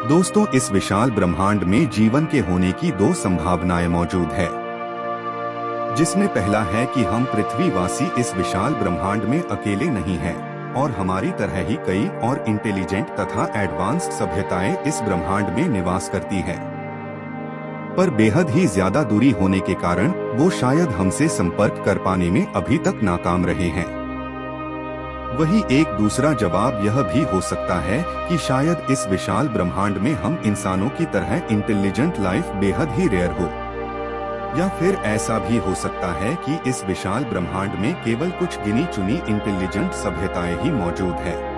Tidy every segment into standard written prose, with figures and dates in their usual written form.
दोस्तों, इस विशाल ब्रह्मांड में जीवन के होने की दो संभावनाएं मौजूद है, जिसमें पहला है कि हम पृथ्वीवासी इस विशाल ब्रह्मांड में अकेले नहीं हैं और हमारी तरह ही कई और इंटेलिजेंट तथा एडवांस्ड सभ्यताएं इस ब्रह्मांड में निवास करती हैं। पर बेहद ही ज्यादा दूरी होने के कारण वो शायद हमसे संपर्क कर पाने में अभी तक नाकाम रहे हैं। वही एक दूसरा जवाब यह भी हो सकता है कि शायद इस विशाल ब्रह्मांड में हम इंसानों की तरह इंटेलिजेंट लाइफ बेहद ही रेयर हो, या फिर ऐसा भी हो सकता है कि इस विशाल ब्रह्मांड में केवल कुछ गिनी चुनी इंटेलिजेंट सभ्यताएं ही मौजूद है।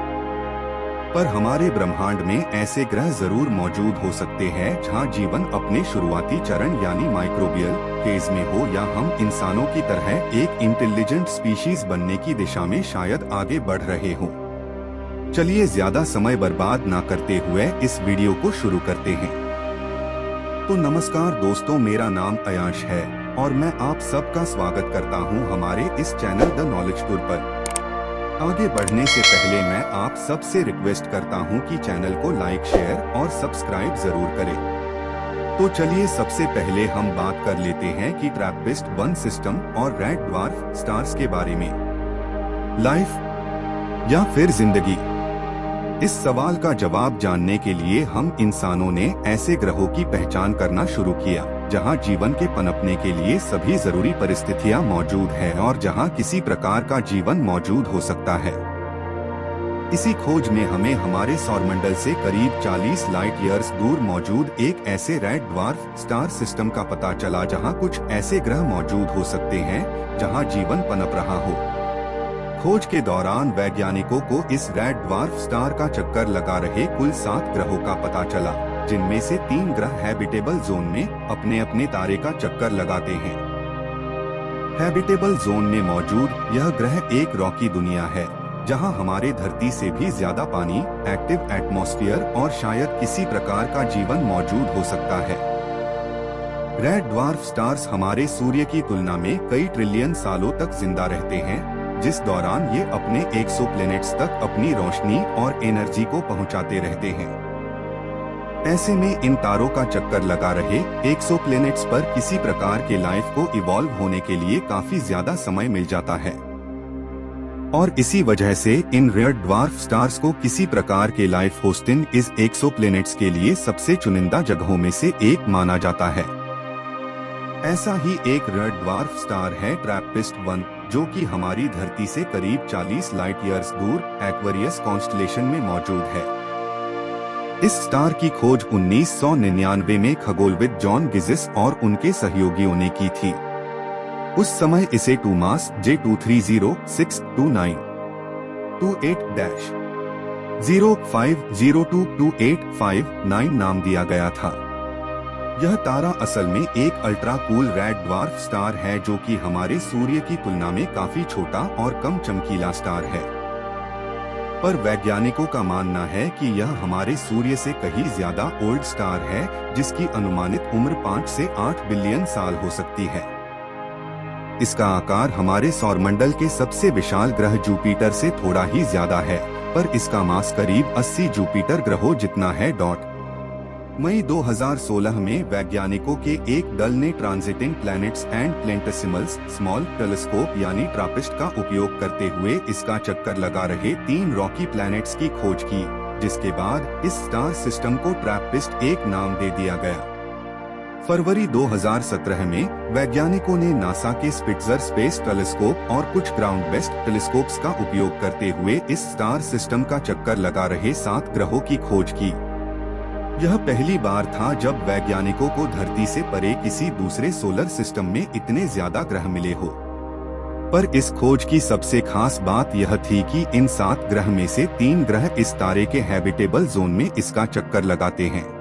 पर हमारे ब्रह्मांड में ऐसे ग्रह जरूर मौजूद हो सकते हैं जहां जीवन अपने शुरुआती चरण यानी माइक्रोबियल फेज में हो, या हम इंसानों की तरह एक इंटेलिजेंट स्पीशीज बनने की दिशा में शायद आगे बढ़ रहे हों। चलिए ज्यादा समय बर्बाद ना करते हुए इस वीडियो को शुरू करते हैं। तो नमस्कार दोस्तों, मेरा नाम अयांश है और मैं आप सबका स्वागत करता हूं हमारे इस चैनल द नॉलेज टूर पर। आगे बढ़ने से पहले मैं आप सबसे रिक्वेस्ट करता हूं कि चैनल को लाइक, शेयर और सब्सक्राइब जरूर करें। तो चलिए सबसे पहले हम बात कर लेते हैं कि ट्रैपिस्ट-1 सिस्टम और रेड ड्वार्फ स्टार्स के बारे में। लाइफ या फिर जिंदगी, इस सवाल का जवाब जानने के लिए हम इंसानों ने ऐसे ग्रहों की पहचान करना शुरू किया जहां जीवन के पनपने के लिए सभी जरूरी परिस्थितियां मौजूद हैं और जहां किसी प्रकार का जीवन मौजूद हो सकता है। इसी खोज में हमें हमारे सौरमंडल से करीब 40 लाइट ईयर्स दूर मौजूद एक ऐसे रेड ड्वार्फ स्टार सिस्टम का पता चला जहां कुछ ऐसे ग्रह मौजूद हो सकते हैं जहां जीवन पनप रहा हो। खोज के दौरान वैज्ञानिकों को इस रेड ड्वार्फ स्टार का चक्कर लगा रहे कुल 7 ग्रहों का पता चला, जिनमें से 3 ग्रह हैबिटेबल जोन में अपने अपने तारे का चक्कर लगाते हैं। हैबिटेबल जोन में मौजूद यह ग्रह एक रॉकी दुनिया है जहां हमारे धरती से भी ज्यादा पानी, एक्टिव एटमॉस्फेयर और शायद किसी प्रकार का जीवन मौजूद हो सकता है। रेड ड्वार्फ स्टार्स हमारे सूर्य की तुलना में कई ट्रिलियन सालों तक जिंदा रहते हैं, जिस दौरान ये अपने एक्सोप्लैनेट्स तक अपनी रोशनी और एनर्जी को पहुंचाते रहते हैं। ऐसे में इन तारों का चक्कर लगा रहे एक्सोप्लैनेट्स पर किसी प्रकार के लाइफ को इवॉल्व होने के लिए काफी ज्यादा समय मिल जाता है, और इसी वजह से इन रेड ड्वार्फ स्टार्स को किसी प्रकार के लाइफ होस्टिंग इस एक्सोप्लैनेट्स के लिए सबसे चुनिंदा जगहों में से एक माना जाता है। ऐसा ही एक रेड ड्वार्फ स्टार है ट्रैपिस्ट-1, जो कि हमारी धरती से करीब 40 लाइट ईयर्स दूर एक्वेरियस कॉन्स्टलेशन में मौजूद है। इस स्टार की खोज 1999 में खगोलविद जॉन गिजिस और उनके सहयोगियों ने की थी। उस समय इसे 2 मास J230629-28-05022859 नाम दिया गया था। यह तारा असल में एक ultra cool red dwarf star है जो कि हमारे सूर्य की तुलना में काफी छोटा और कम चमकीला स्टार है। पर वैज्ञानिकों का मानना है कि यह हमारे सूर्य से कहीं ज्यादा ओल्ड स्टार है, जिसकी अनुमानित उम्र 5 से 8 बिलियन साल हो सकती है। इसका आकार हमारे सौरमंडल के सबसे विशाल ग्रह जुपिटर से थोड़ा ही ज्यादा है, पर इसका मास करीब 80 जुपिटर ग्रहों जितना है। मई 2016 में वैज्ञानिकों के एक दल ने transiting planets and planetesimals small telescope यानी ट्रापिस्ट का उपयोग करते हुए इसका चक्कर लगा रहे 3 रॉकी प्लैनेट्स की खोज की, जिसके बाद इस स्टार सिस्टम को ट्रैपिस्ट-1 नाम दे दिया गया। फरवरी 2017 में वैज्ञानिकों ने नासा के स्पिट्जर स्पेस टेलीस्कोप और कुछ ग्राउंड बेस्ड टेलीस्कोप्स का उपयोग करते हुए इस स्टार सिस्टम का चक्कर लगा रहे 7 ग्रहों की खोज की। यह पहली बार था जब वैज्ञानिकों को धरती से परे किसी दूसरे सोलर सिस्टम में इतने ज्यादा ग्रह मिले हो। पर इस खोज की सबसे खास बात यह थी कि इन 7 ग्रह में से 3 ग्रह इस तारे के हैबिटेबल जोन में इसका चक्कर लगाते हैं।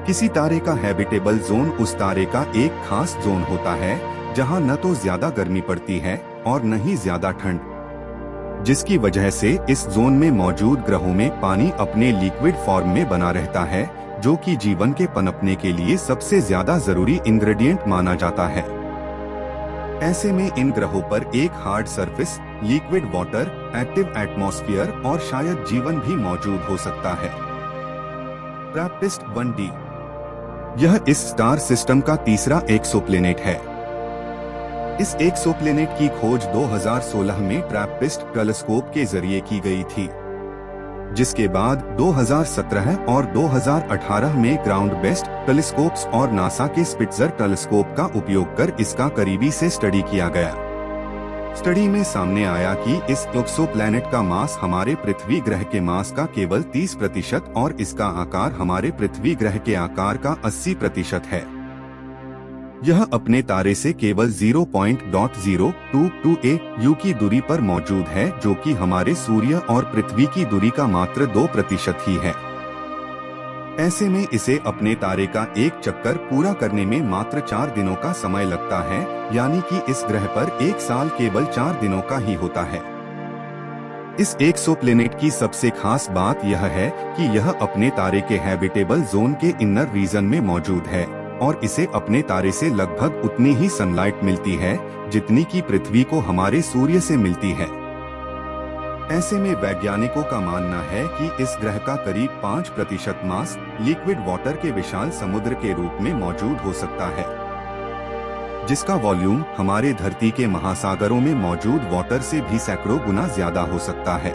किसी तारे का हैबिटेबल जोन उस तारे का एक खास जोन होता है जहां न तो ज्यादा गर्मी पड़ती है और न ही ज्यादा ठंड, जिसकी वजह से इस जोन में मौजूद ग्रहों में पानी अपने लिक्विड फॉर्म में बना रहता है, जो कि जीवन के पनपने के लिए सबसे ज्यादा जरूरी इंग्रेडिएंट माना जाता है। ऐसे में इन ग्रहों पर एक hard surface, liquid water, active atmosphere और शायद जीवन भी मौजूद हो सकता है। Trappist 1D। यह इस स्टार सिस्टम का तीसरा एक्सोप्लैनेट है। इस एक्सोप्लैनेट की खोज 2016 में ट्रैपिस्ट टेलीस्कोप के जरिए की गई थी, जिसके बाद 2017 और 2018 में ग्राउंड बेस्ड टेलीस्कोप्स और नासा के स्पिट्जर टेलीस्कोप का उपयोग कर इसका करीबी से स्टडी किया गया। स्टडी में सामने आया कि इस एक्सोप्लैनेट का मास हमारे पृथ्वी ग्रह के मास का केवल 30% और इसका आकार हमारे पृथ्वी ग्रह के आकार का 80% है। यह अपने तारे से केवल 0.022 यू की दूरी पर मौजूद है, जो कि हमारे सूर्य और पृथ्वी की दूरी का मात्र 2% ही है। ऐसे में इसे अपने तारे का एक चक्कर पूरा करने में मात्र 4 दिनों का समय लगता है, यानी कि इस ग्रह पर एक साल केवल 4 दिनों का ही होता है। इस एक्सोप्लैनेट की सबसे खास बात यह है कि यह अपने तारे के हैबिटेबल जोन के इनर रीजन में मौजूद है और इसे अपने तारे से लगभग उतनी ही सनलाइट मिलती है जितनी कि पृथ्वी को हमारे सूर्य से मिलती है। ऐसे में वैज्ञानिकों का मानना है कि इस ग्रह का करीब 5% मास लिक्विड वाटर के विशाल समुद्र के रूप में मौजूद हो सकता है, जिसका वॉल्यूम हमारे धरती के महासागरों में मौजूद वाटर से भी सैकड़ों गुना ज्यादा हो सकता है।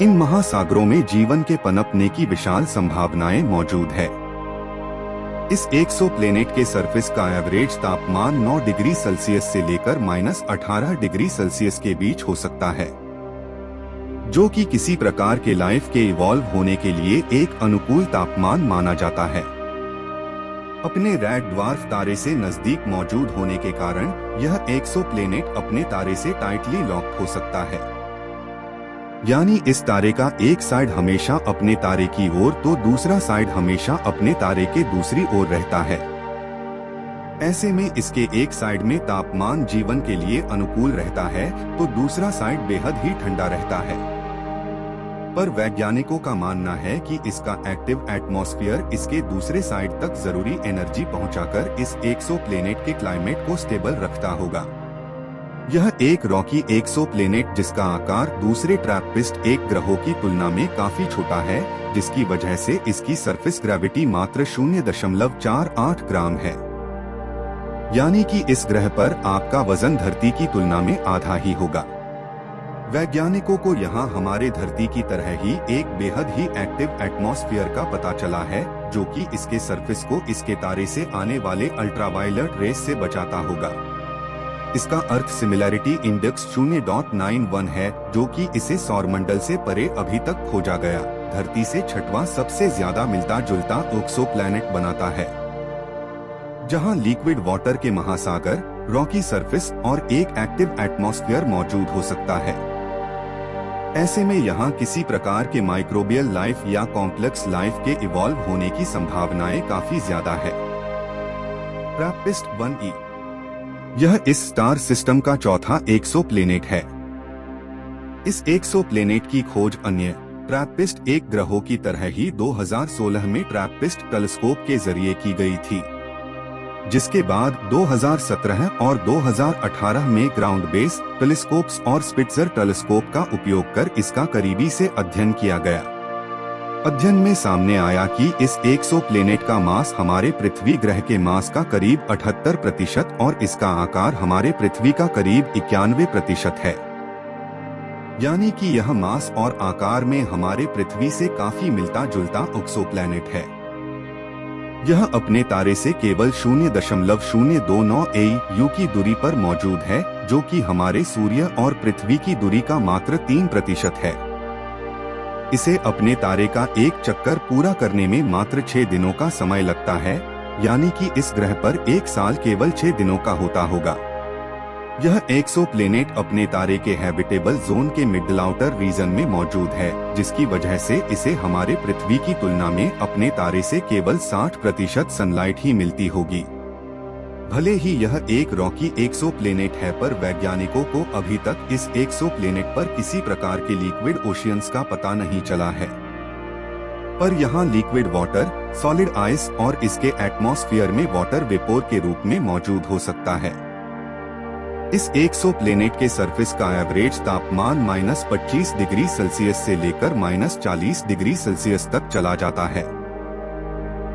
इन महासागरों में जीवन के पनपने की विशाल संभावनाएं मौजूद है। इस एक्सोप्लैनेट के सरफेस का एवरेज तापमान 9 डिग्री सेल्सियस से लेकर -18 डिग्री सेल्सियस के बीच हो सकता है, जो कि किसी प्रकार के लाइफ के इवॉल्व होने के लिए एक अनुकूल तापमान माना जाता है। अपने रेड ड्वार्फ तारे से नजदीक मौजूद होने के कारण यह एक्सोप्लैनेट अपने तारे से टाइटली लॉक्ड हो सकता है, यानी इस तारे का एक साइड हमेशा अपने तारे की ओर तो दूसरा साइड हमेशा अपने तारे के दूसरी ओर रहता है। ऐसे में इसके एक साइड में तापमान जीवन के लिए अनुकूल रहता है तो दूसरा साइड बेहद ही ठंडा रहता है। पर वैज्ञानिकों का मानना है कि इसका एक्टिव एटमॉस्फेयर इसके दूसरे साइड तक जरूरी एनर्जी पहुंचाकर इस एक्सोप्लैनेट के क्लाइमेट को स्टेबल रखता होगा। यह एक रॉकी एक्सोप्लैनेट जिसका आकार दूसरे ट्रैपिस्ट एक ग्रहों की तुलना में काफी छोटा है, जिसकी वजह से इसकी सरफेस ग्रेविटी मात्र 0.48 ग्राम है, यानी कि इस ग्रह पर आपका वजन धरती की तुलना में आधा ही होगा। वैज्ञानिकों को यहाँ हमारे धरती की तरह ही एक बेहद ही एक्टिव एटमॉस्फेयर का पता चला है, जो कि इसके सरफेस को इसके तारे से आने वाले अल्ट्रावायलेट रेस से बचाता होगा। इसका अर्थ सिमिलैरिटी इंडेक्स 0.91 है, जो कि इसे सौरमंडल से परे अभी तक खोजा गया धरती से छठवां सबसे ज्यादा मिलता जुलता एक्सोप्लैनेट बनाता है, जहां लिक्विड वाटर के महासागर, रॉकी सरफेस और एक एक्टिव एटमॉस्फेयर मौजूद हो सकता है। ऐसे में यहाँ किसी प्रकार के माइक्रोबियल लाइफ या कॉम्प्लेक्स लाइफ के इवॉल्व होने की संभावनाएं काफी ज्यादा है। ट्रैपिस्ट 1E यह इस स्टार सिस्टम का चौथा एक्सोप्लैनेट है। इस एक्सोप्लैनेट की खोज अन्य ट्रैपिस्ट एक ग्रहों की तरह ही 2016 में ट्रैपिस्ट टेलीस्कोप के जरिए की गई थी, जिसके बाद 2017 और 2018 में ग्राउंड बेस टेलीस्कोप्स और स्पिट्जर टेलीस्कोप का उपयोग कर इसका करीबी से अध्ययन किया गया। अध्ययन में सामने आया कि इस एक्सोप्लैनेट का मास हमारे पृथ्वी ग्रह के मास का करीब 78% और इसका आकार हमारे पृथ्वी का करीब 91% है, यानी कि यह मास और आकार में हमारे पृथ्वी से काफी मिलता जुलता एक्सोप्लैनेट है। यह अपने तारे से केवल 0.029 यू की दूरी पर मौजूद है, जो कि हमारे सूर्य और पृथ्वी की दूरी का मात्र 3% है। इसे अपने तारे का एक चक्कर पूरा करने में मात्र 6 दिनों का समय लगता है, यानी कि इस ग्रह पर एक साल केवल 6 दिनों का होता होगा। यह एक्सोप्लैनेट अपने तारे के हैबिटेबल जोन के मिडल आउटर रीजन में मौजूद है, जिसकी वजह से इसे हमारे पृथ्वी की तुलना में अपने तारे से केवल 60% सनलाइट ही मिलती होगी। भले ही यह एक रॉकी एक्सोप्लैनेट है, पर वैज्ञानिकों को अभी तक इस एक्सोप्लैनेट पर किसी प्रकार के लिक्विड ओशियंस का पता नहीं चला है। पर यहाँ लिक्विड वाटर, सॉलिड आइस और इसके एटमॉस्फेयर में वाटर वेपोर के रूप में मौजूद हो सकता है। इस एक्सोप्लैनेट के सरफेस का एवरेज तापमान -25 डिग्री सेल्सियस से लेकर -40 डिग्री सेल्सियस तक चला जाता है।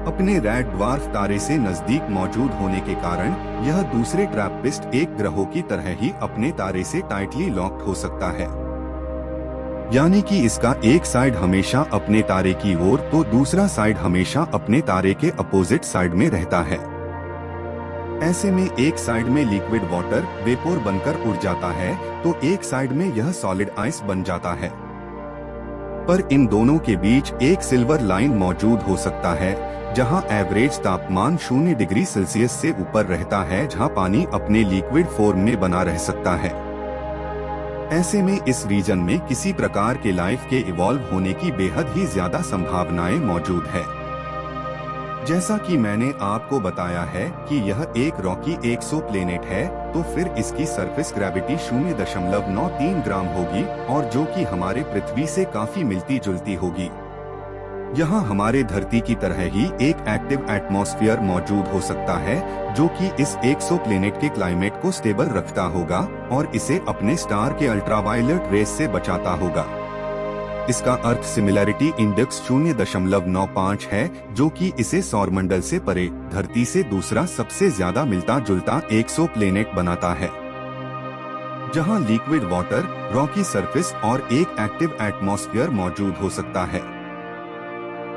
अपने रेड ड्वार्फ तारे से नजदीक मौजूद होने के कारण यह दूसरे ट्रैपिस्ट एक ग्रहों की तरह ही अपने तारे से टाइटली लॉक्ड हो सकता है, यानी कि इसका एक साइड हमेशा अपने तारे की ओर तो दूसरा साइड हमेशा अपने तारे के अपोजिट साइड में रहता है। ऐसे में एक साइड में लिक्विड वाटर वेपोर बनकर उड़ जाता है तो एक साइड में यह सॉलिड आइस बन जाता है। पर इन दोनों के बीच एक सिल्वर लाइन मौजूद हो सकता है जहां एवरेज तापमान 0 डिग्री सेल्सियस से ऊपर रहता है, जहां पानी अपने लिक्विड फॉर्म में बना रह सकता है। ऐसे में इस रीजन में किसी प्रकार के लाइफ के इवॉल्व होने की बेहद ही ज्यादा संभावनाएं मौजूद है। जैसा कि मैंने आपको बताया है कि यह एक रॉकी एक्सोप्लैनेट है, तो फिर इसकी सरफेस ग्रेविटी 0.93 ग्राम होगी और जो कि हमारे पृथ्वी से काफी मिलती जुलती होगी। यहाँ हमारे धरती की तरह ही एक एक्टिव एटमॉस्फेयर मौजूद हो सकता है जो कि इस एक्सोप्लैनेट के क्लाइमेट को स्टेबल रखता होगा और इसे अपने स्टार के अल्ट्रावायलेट रेस से बचाता होगा। इसका अर्थ सिमिलैरिटी इंडेक्स 0.95 है, जो कि इसे सौरमंडल से परे धरती से दूसरा सबसे ज्यादा मिलता जुलता एक्सोप्लैनेट बनाता है, जहां लिक्विड वाटर, रॉकी सरफेस और एक एक्टिव एटमॉस्फेयर मौजूद हो सकता है।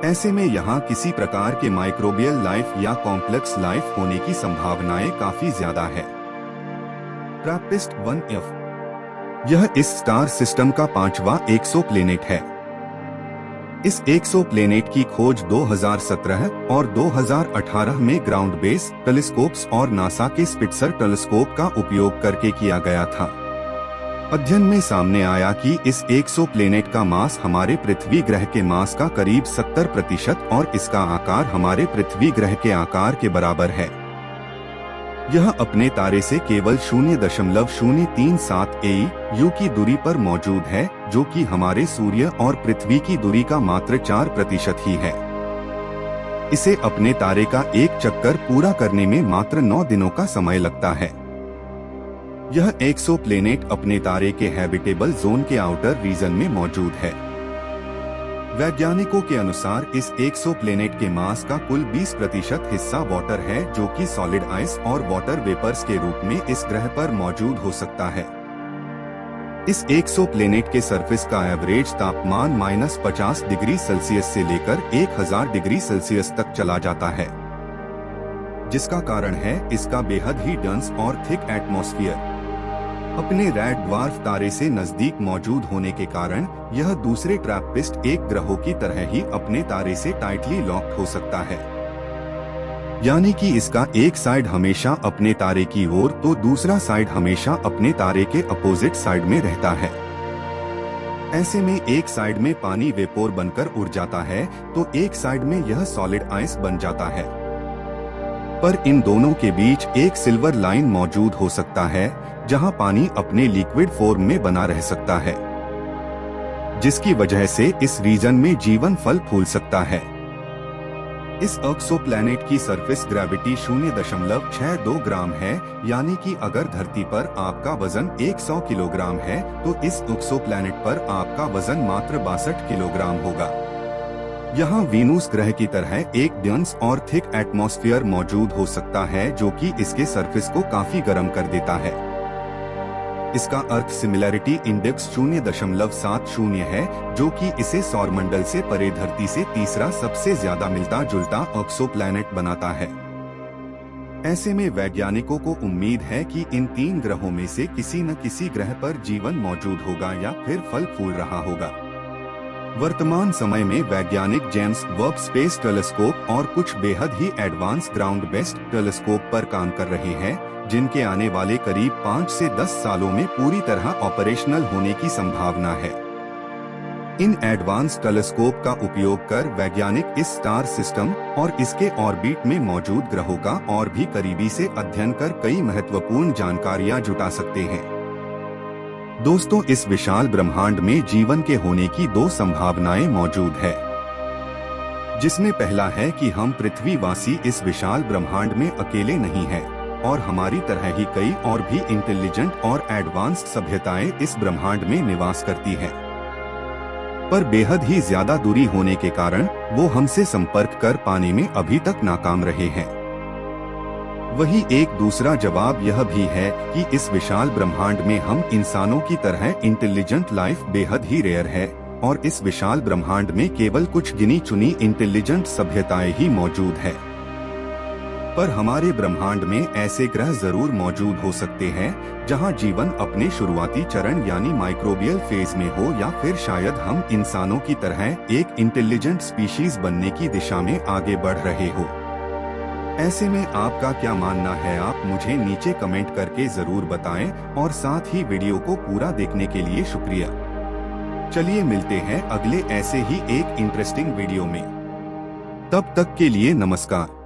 ऐसे में यहाँ किसी प्रकार के माइक्रोबियल लाइफ या कॉम्प्लेक्स लाइफ होने की संभावनाएं काफी ज्यादा है। ट्रैपिस्ट 1F यह इस स्टार सिस्टम का 5वां एक्सोप्लैनेट है। इस एक्सोप्लैनेट की खोज 2017 और 2018 में ग्राउंड बेस टेलीस्कोप्स और नासा के स्पिट्जर टेलीस्कोप का उपयोग करके किया गया था। अध्ययन में सामने आया कि इस एक्सोप्लैनेट का मास हमारे पृथ्वी ग्रह के मास का करीब 70% और इसका आकार हमारे पृथ्वी ग्रह के आकार के बराबर है। यह अपने तारे से केवल 0.037 AU की दूरी पर मौजूद है, जो कि हमारे सूर्य और पृथ्वी की दूरी का मात्र 4% ही है। इसे अपने तारे का एक चक्कर पूरा करने में मात्र 9 दिनों का समय लगता है। यह एक्सोप्लैनेट अपने तारे के हैबिटेबल जोन के आउटर रीजन में मौजूद है। वैज्ञानिकों के अनुसार इस एक्सोप्लैनेट के मास का कुल 20% हिस्सा वाटर है, जो कि सॉलिड आइस और वाटर वेपर्स के रूप में इस ग्रह पर मौजूद हो सकता है। इस एक्सोप्लैनेट के सरफेस का एवरेज तापमान -50 डिग्री सेल्सियस से लेकर 1000 डिग्री सेल्सियस तक चला जाता है, जिसका कारण है इसका बेहद ही डेंस और थिक एटमॉस्फेयर। अपने रेड ड्वार्फ तारे से नजदीक मौजूद होने के कारण यह दूसरे ट्रैपिस्ट एक ग्रहों की तरह ही अपने तारे से टाइटली लॉक्ड हो सकता है, यानी कि इसका एक साइड हमेशा अपने तारे की ओर तो दूसरा साइड हमेशा अपने तारे के अपोजिट साइड में रहता है। ऐसे में एक साइड में पानी वेपोर बनकर उड़ जाता है तो एक साइड में यह सॉलिड आइस बन जाता है। पर इन दोनों के बीच एक सिल्वर लाइन मौजूद हो सकता है, जहां पानी अपने लिक्विड फॉर्म में बना रह सकता है, जिसकी वजह से इस रीजन में जीवन फल फूल सकता है। इस एक्सोप्लैनेट की सरफेस ग्रेविटी 0.62 ग्राम है, यानी कि अगर धरती पर आपका वजन 100 किलोग्राम है तो इस एक्सोप्लैनेट पर आपका वजन मात्र 62 किलोग्राम होगा। यहाँ वीनस ग्रह की तरह एक डेंस और थिक एटमॉस्फेयर मौजूद हो सकता है, जो कि इसके सरफेस को काफी गर्म कर देता है। इसका अर्थ सिमिलैरिटी इंडेक्स 0.70 है, जो कि इसे सौरमंडल से परे धरती से तीसरा सबसे ज्यादा मिलता जुलता एक्सोप्लैनेट बनाता है। ऐसे में वैज्ञानिकों को उम्मीद है कि इन 3 ग्रहों में से किसी न किसी ग्रह पर जीवन मौजूद होगा या फिर फल फूल रहा होगा। वर्तमान समय में वैज्ञानिक जेम्स वेब स्पेस टेलीस्कोप और कुछ बेहद ही एडवांस ग्राउंड बेस्ड टेलीस्कोप पर काम कर रहे हैं, जिनके आने वाले करीब 5 से 10 सालों में पूरी तरह ऑपरेशनल होने की संभावना है। इन एडवांस टेलीस्कोप का उपयोग कर वैज्ञानिक इस स्टार सिस्टम और इसके ऑर्बिट में मौजूद ग्रहों का और भी करीबी से अध्ययन कर कई महत्वपूर्ण जानकारियां जुटा सकते हैं। दोस्तों, इस विशाल ब्रह्मांड में जीवन के होने की 2 संभावनाएं मौजूद है, जिसमें पहला है कि हम पृथ्वीवासी इस विशाल ब्रह्मांड में अकेले नहीं हैं और हमारी तरह ही कई और भी इंटेलिजेंट और एडवांस्ड सभ्यताएं इस ब्रह्मांड में निवास करती हैं। पर बेहद ही ज्यादा दूरी होने के कारण वो हमसे संपर्क कर पाने में अभी तक नाकाम रहे हैं। वही एक दूसरा जवाब यह भी है कि इस विशाल ब्रह्मांड में हम इंसानों की तरह इंटेलिजेंट लाइफ बेहद ही रेयर है और इस विशाल ब्रह्मांड में केवल कुछ गिनी चुनी इंटेलिजेंट सभ्यताएं ही मौजूद है। पर हमारे ब्रह्मांड में ऐसे ग्रह जरूर मौजूद हो सकते हैं जहां जीवन अपने शुरुआती चरण यानी माइक्रोबियल फेज में हो, या फिर शायद हम इंसानों की तरह एक इंटेलिजेंट स्पीशीज बनने की दिशा में आगे बढ़ रहे हो। ऐसे में आपका क्या मानना है, आप मुझे नीचे कमेंट करके जरूर बताएं और साथ ही वीडियो को पूरा देखने के लिए शुक्रिया। चलिए मिलते हैं अगले ऐसे ही एक इंटरेस्टिंग वीडियो में। तब तक के लिए नमस्कार।